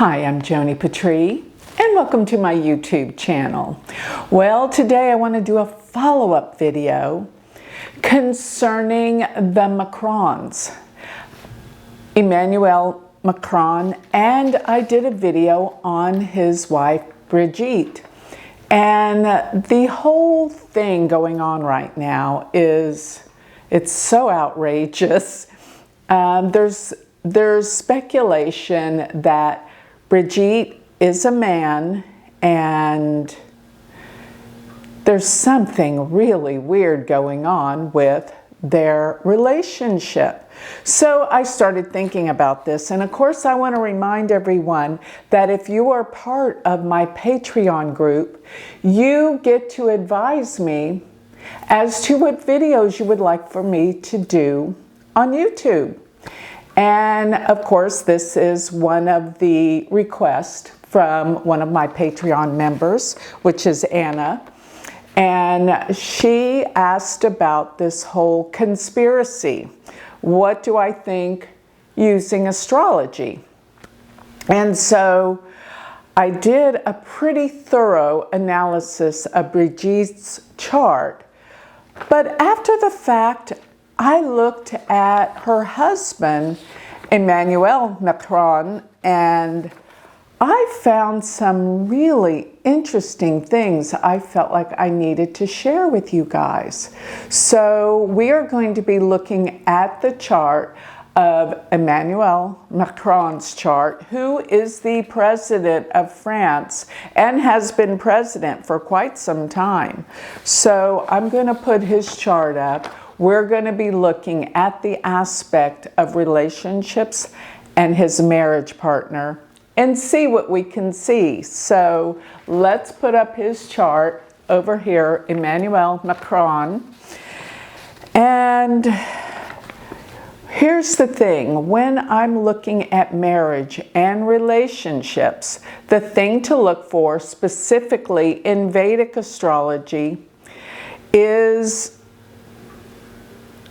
Hi, I'm Joni Patry, and welcome to my YouTube channel. Well, today I want to do a follow-up video concerning the Macrons, Emmanuel Macron, and I did a video on his wife, Brigitte. And the whole thing going on right now it's so outrageous. There's speculation that Brigitte is a man and there's something really weird going on with their relationship. So I started thinking about this, and of course I want to remind everyone that if you are part of my Patreon group, you get to advise me as to what videos you would like for me to do on YouTube. And of course, this is one of the requests from one of my Patreon members, which is Anna. And she asked about this whole conspiracy. What do I think using astrology? And so I did a pretty thorough analysis of Brigitte's chart. But after the fact, I looked at her husband, Emmanuel Macron, and I found some really interesting things I felt like I needed to share with you guys. So we are going to be looking at the chart of Emmanuel Macron's chart, who is the president of France and has been president for quite some time. So I'm going to put his chart up. We're going to be looking at the aspect of relationships and his marriage partner and see what we can see. So let's put up his chart over here, Emmanuel Macron. And here's the thing, when I'm looking at marriage and relationships, the thing to look for specifically in Vedic astrology is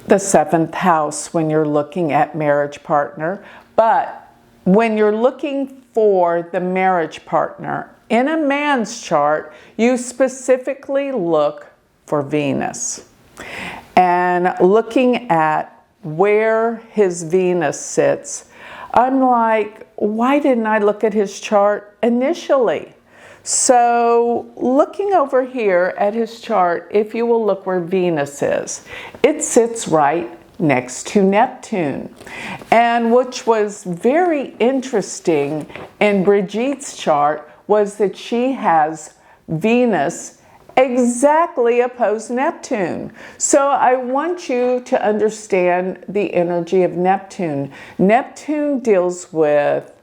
the 7th house when you're looking at marriage partner. But when you're looking for the marriage partner in a man's chart, you specifically look for Venus. And looking at where his Venus sits, I'm like, why didn't I look at his chart initially? So looking over here at his chart, if you will look where Venus is, it sits right next to Neptune. And which was very interesting in Brigitte's chart was that she has Venus exactly opposed Neptune. So I want you to understand the energy of Neptune. Neptune deals with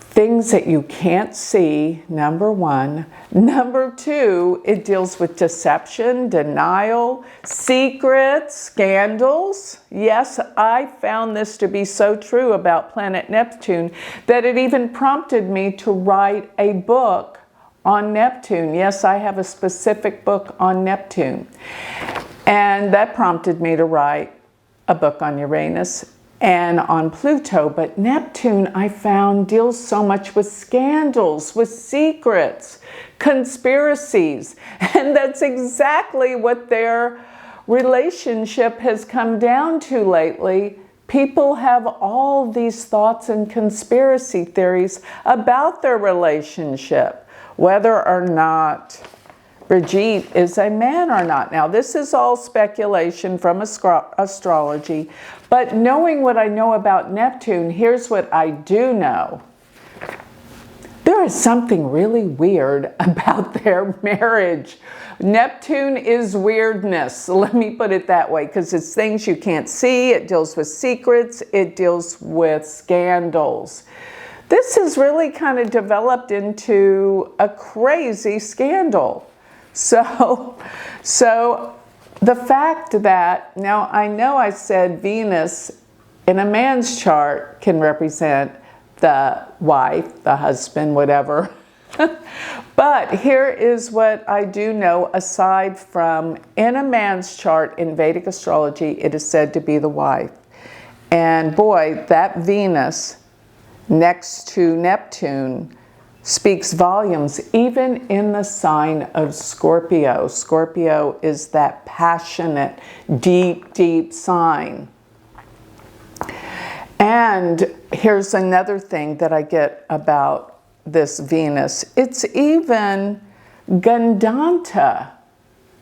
things that you can't see, number one. Number two, it deals with deception, denial, secrets, scandals. Yes, I found this to be so true about planet Neptune that it even prompted me to write a book on Neptune. Yes, I have a specific book on Neptune. And that prompted me to write a book on Uranus and on Pluto. But Neptune, I found, deals so much with scandals, with secrets, conspiracies. And that's exactly what their relationship has come down to lately. People have all these thoughts and conspiracy theories about their relationship, whether or not Brigitte is a man or not. Now, this is all speculation from astrology, but knowing what I know about Neptune, here's what I do know. There is something really weird about their marriage. Neptune is weirdness, let me put it that way, because it's things you can't see, it deals with secrets, it deals with scandals. This has really kind of developed into a crazy scandal. So the fact that, now I know I said Venus in a man's chart can represent the wife, the husband, whatever. But here is what I do know, aside from in a man's chart in Vedic astrology, it is said to be the wife. And boy, that Venus next to Neptune speaks volumes, even in the sign of Scorpio. Scorpio is that passionate, deep, deep sign. And here's another thing that I get about this Venus. It's even Gandanta.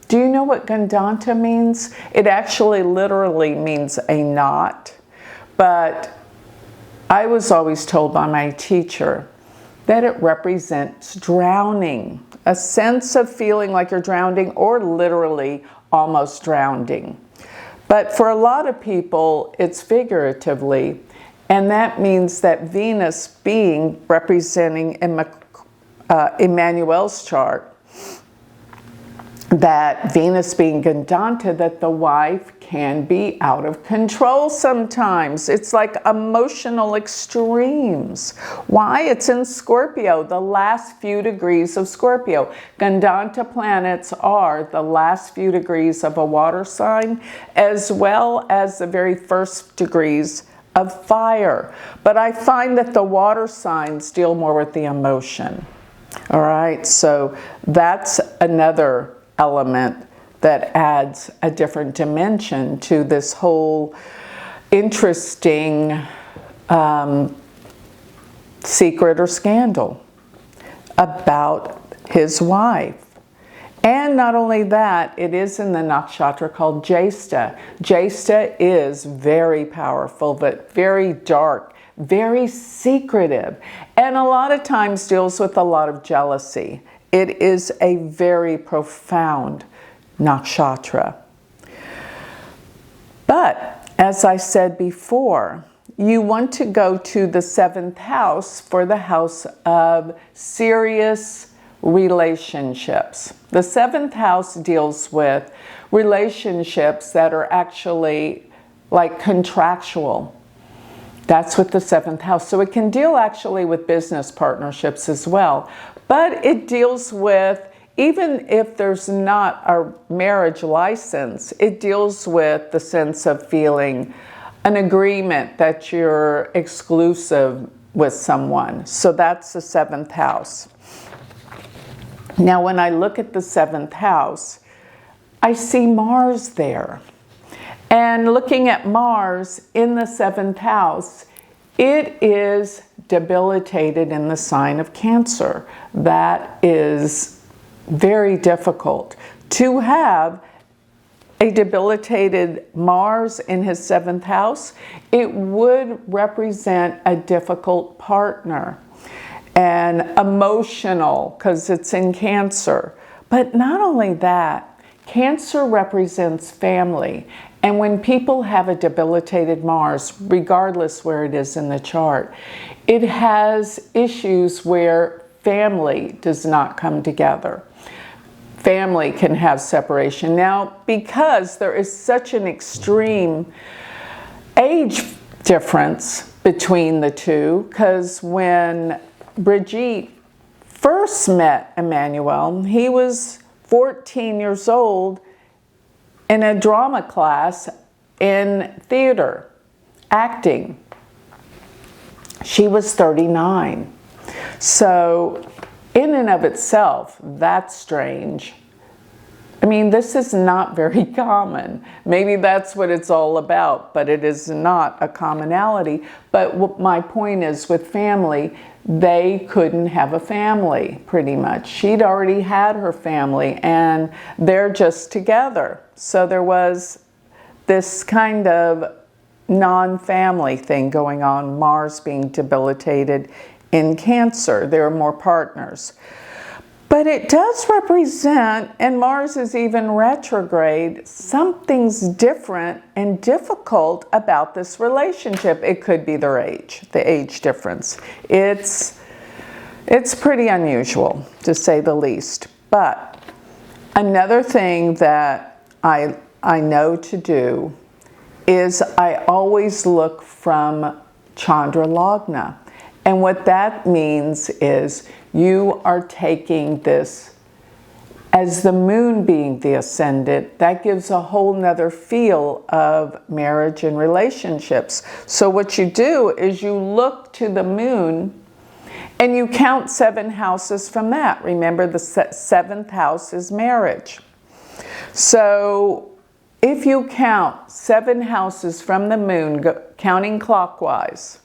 Do you know what Gandanta means? It actually literally means a knot, but I was always told by my teacher that it represents drowning, a sense of feeling like you're drowning or literally almost drowning. But for a lot of people, it's figuratively, and that means that Venus being representing Emmanuel's chart, that Venus being Gandanta, that the wife can be out of control sometimes. It's like emotional extremes. Why? It's in Scorpio, the last few degrees of Scorpio. Gandanta planets are the last few degrees of a water sign, as well as the very first degrees of fire. But I find that the water signs deal more with the emotion. All right, so that's another element that adds a different dimension to this whole interesting secret or scandal about his wife. And not only that, it is in the nakshatra called Jyesta. Jyesta is very powerful, but very dark, very secretive, and a lot of times deals with a lot of jealousy. It is a very profound nakshatra. But, as I said before, you want to go to the 7th house for the house of serious relationships. The 7th house deals with relationships that are actually like contractual. That's with the 7th house. So it can deal actually with business partnerships as well. But it deals with, even if there's not a marriage license, it deals with the sense of feeling an agreement that you're exclusive with someone. So that's the 7th house. Now, when I look at the 7th house, I see Mars there. And looking at Mars in the 7th house, it is debilitated in the sign of Cancer. That is very difficult. To have a debilitated Mars in his 7th house, it would represent a difficult partner and emotional, because it's in Cancer. But not only that, Cancer represents family. And when people have a debilitated Mars, regardless where it is in the chart, it has issues where family does not come together. Family can have separation. Now, because there is such an extreme age difference between the two, because when Brigitte first met Emmanuel, he was 14 years old in a drama class in theater, acting. She was 39. So in and of itself, that's strange. I mean, this is not very common. Maybe that's what it's all about, but it is not a commonality. But what my point is, with family, they couldn't have a family, pretty much. She'd already had her family, and they're just together. So there was this kind of non-family thing going on, Mars being debilitated in Cancer. There are more partners. But it does represent, and Mars is even retrograde, something's different and difficult about this relationship. It could be their age, the age difference. It's pretty unusual, to say the least. But another thing that I know to do is I always look from Chandra Lagna. And what that means is you are taking this as the moon being the ascendant, that gives a whole nother feel of marriage and relationships. So what you do is you look to the moon and you count 7 houses from that. Remember, the 7th house is marriage. So if you count 7 houses from the moon, counting clockwise,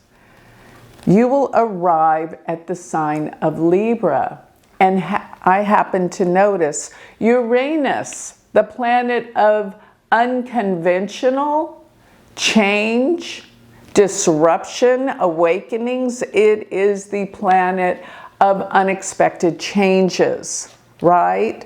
you will arrive at the sign of Libra. And I happen to notice Uranus, the planet of unconventional change, disruption, awakenings. It is the planet of unexpected changes, right?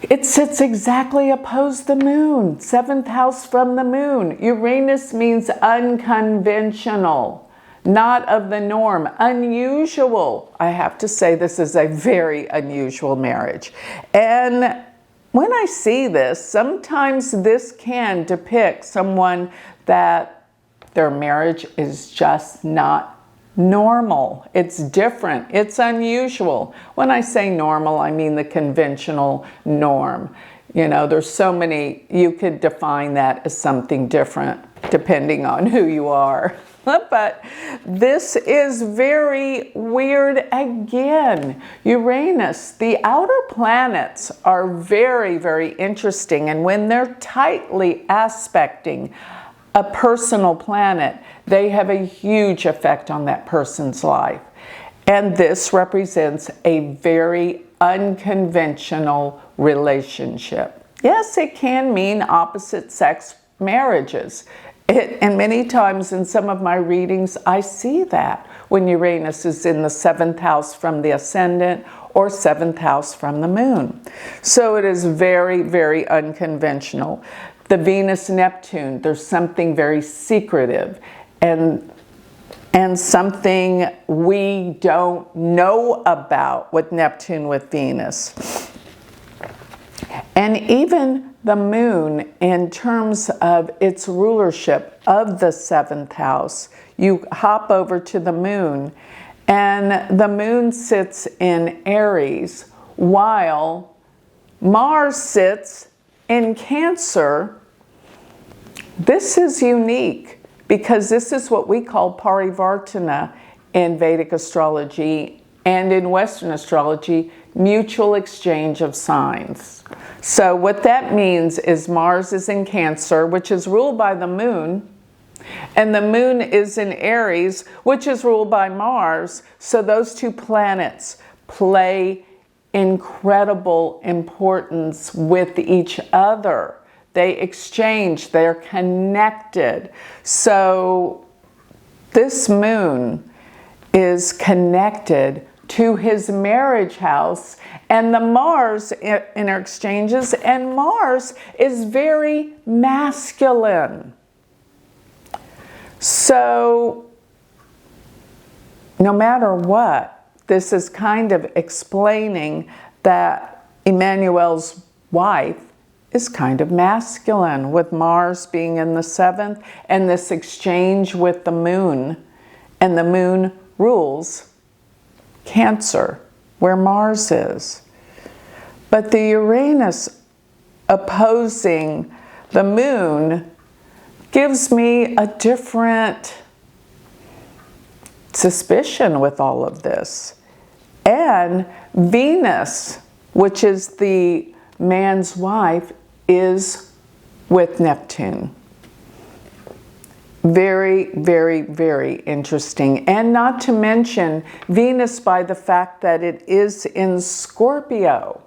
It sits exactly opposed the moon, 7th house from the moon. Uranus means unconventional, not of the norm, unusual. I have to say this is a very unusual marriage. And when I see this, sometimes this can depict someone that their marriage is just not normal. It's different. It's unusual. When I say normal, I mean the conventional norm. You know, there's so many, you could define that as something different depending on who you are. But this is very weird again. Uranus, the outer planets are very, very interesting. And when they're tightly aspecting a personal planet, they have a huge effect on that person's life. And this represents a very unconventional relationship. Yes, it can mean opposite sex marriages. And many times in some of my readings, I see that when Uranus is in the 7th house from the ascendant or 7th house from the moon. So it is very, very unconventional. The Venus-Neptune, there's something very secretive and something we don't know about with Neptune with Venus. And even the moon, in terms of its rulership of the 7th house, you hop over to the moon, and the moon sits in Aries, while Mars sits in Cancer. This is unique because this is what we call parivartana in Vedic astrology and in Western astrology, mutual exchange of signs. So what that means is Mars is in Cancer, which is ruled by the moon, and the moon is in Aries, which is ruled by Mars. So those two planets play incredible importance with each other. They exchange, they're connected. So this moon is connected to his marriage house and the Mars interchanges, and Mars is very masculine. So no matter what, this is kind of explaining that Emmanuel's wife is kind of masculine, with Mars being in the 7th and this exchange with the moon, and the moon rules Cancer, where Mars is. But the Uranus opposing the moon gives me a different suspicion with all of this. And Venus, which is the man's wife, is with Neptune. Very, very, very interesting. And not to mention Venus by the fact that it is in Scorpio.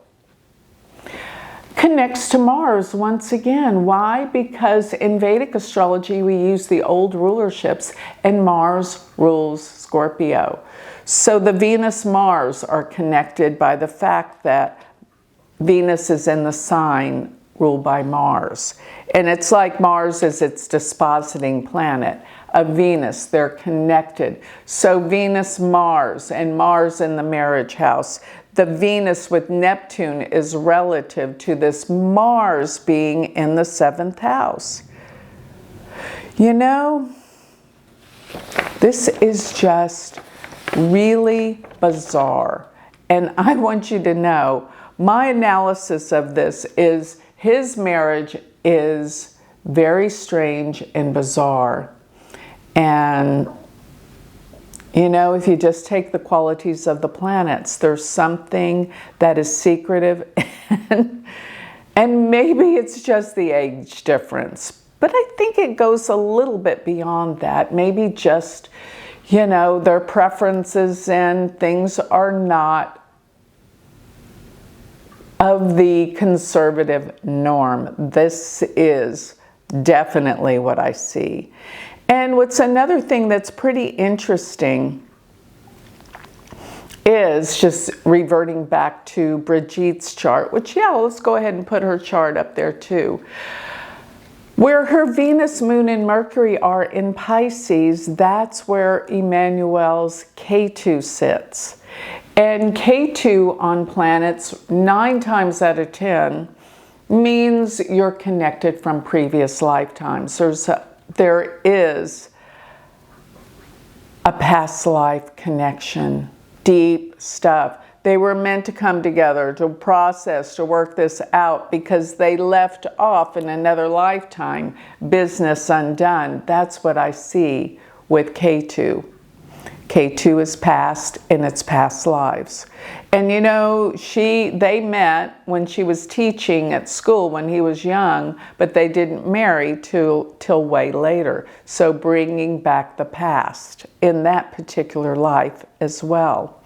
Connects to Mars once again. Why? Because in Vedic astrology we use the old rulerships and Mars rules Scorpio. So the Venus-Mars are connected by the fact that Venus is in the sign ruled by Mars. And it's like Mars is its dispositing planet of Venus. They're connected. So Venus-Mars and Mars in the marriage house. The Venus with Neptune is relative to this Mars being in the 7th house. You know, this is just really bizarre. And I want you to know, my analysis of this is his marriage is very strange and bizarre. And, you know, if you just take the qualities of the planets, there's something that is secretive and maybe it's just the age difference. But I think it goes a little bit beyond that. Maybe just, you know, their preferences and things are not of the conservative norm. This is definitely what I see. And what's another thing that's pretty interesting is just reverting back to Brigitte's chart, which, yeah, let's go ahead and put her chart up there too. Where her Venus, Moon, and Mercury are in Pisces, that's where Emmanuel's K2 sits. And K2 on planets 9 times out of 10 means you're connected from previous lifetimes. There is a past life connection, deep stuff. They were meant to come together, to process, to work this out because they left off in another lifetime, business undone. That's what I see with K2. K2 is past in its past lives. And you know, they met when she was teaching at school when he was young, but they didn't marry till way later. So bringing back the past in that particular life as well.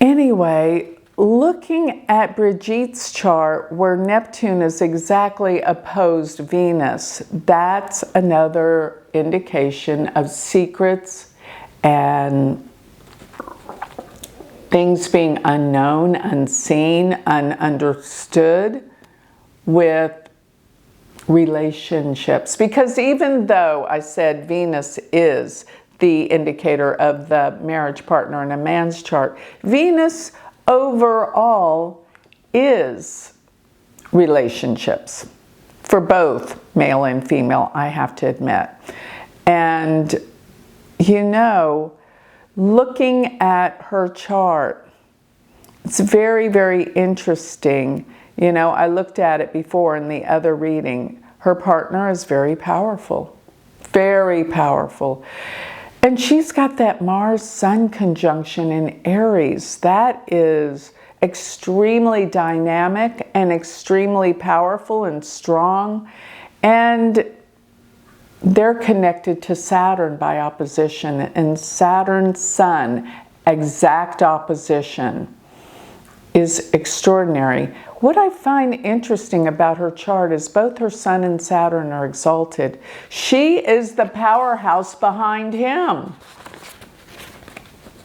Anyway, looking at Brigitte's chart where Neptune is exactly opposed Venus, that's another indication of secrets and things being unknown, unseen, ununderstood with relationships. Because even though I said Venus is the indicator of the marriage partner in a man's chart, Venus overall is relationships for both male and female, I have to admit. And you know, looking at her chart, it's very, very interesting. You know, I looked at it before in the other reading. Her partner is very powerful, very powerful. And she's got that Mars-Sun conjunction in Aries. That is extremely dynamic and extremely powerful and strong. And they're connected to Saturn by opposition. And Saturn-Sun, exact opposition, is extraordinary. What I find interesting about her chart is both her Sun and Saturn are exalted. She is the powerhouse behind him.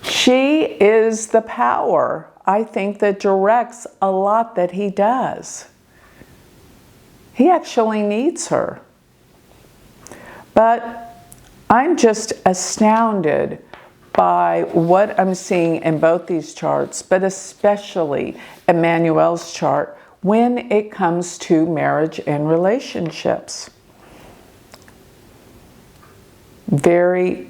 She is the power, I think, that directs a lot that he does. He actually needs her. But I'm just astounded by what I'm seeing in both these charts, but especially Emmanuel's chart when it comes to marriage and relationships. Very,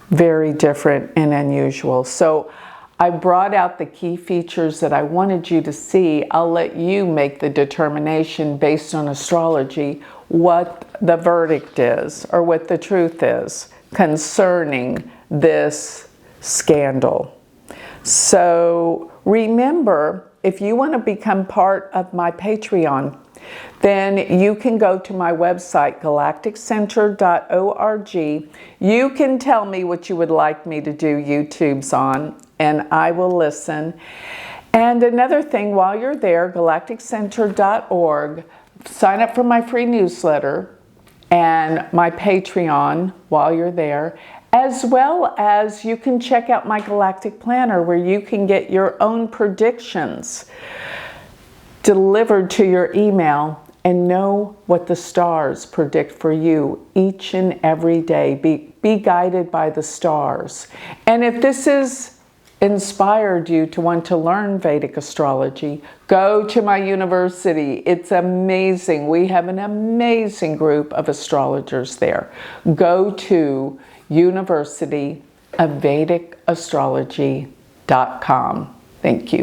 very different and unusual. So I brought out the key features that I wanted you to see. I'll let you make the determination based on astrology what the verdict is or what the truth is concerning this scandal. So remember, if you want to become part of my Patreon, then you can go to my website, galacticcenter.org. You can tell me what you would like me to do YouTubes on, and I will listen. And another thing, while you're there, galacticcenter.org, sign up for my free newsletter and my Patreon while you're there, as well as you can check out my Galactic Planner where you can get your own predictions delivered to your email and know what the stars predict for you each and every day. Be guided by the stars. And if this has inspired you to want to learn Vedic astrology, go to my university. It's amazing. We have an amazing group of astrologers there. Go to universityofvedicastrology.com. Thank you.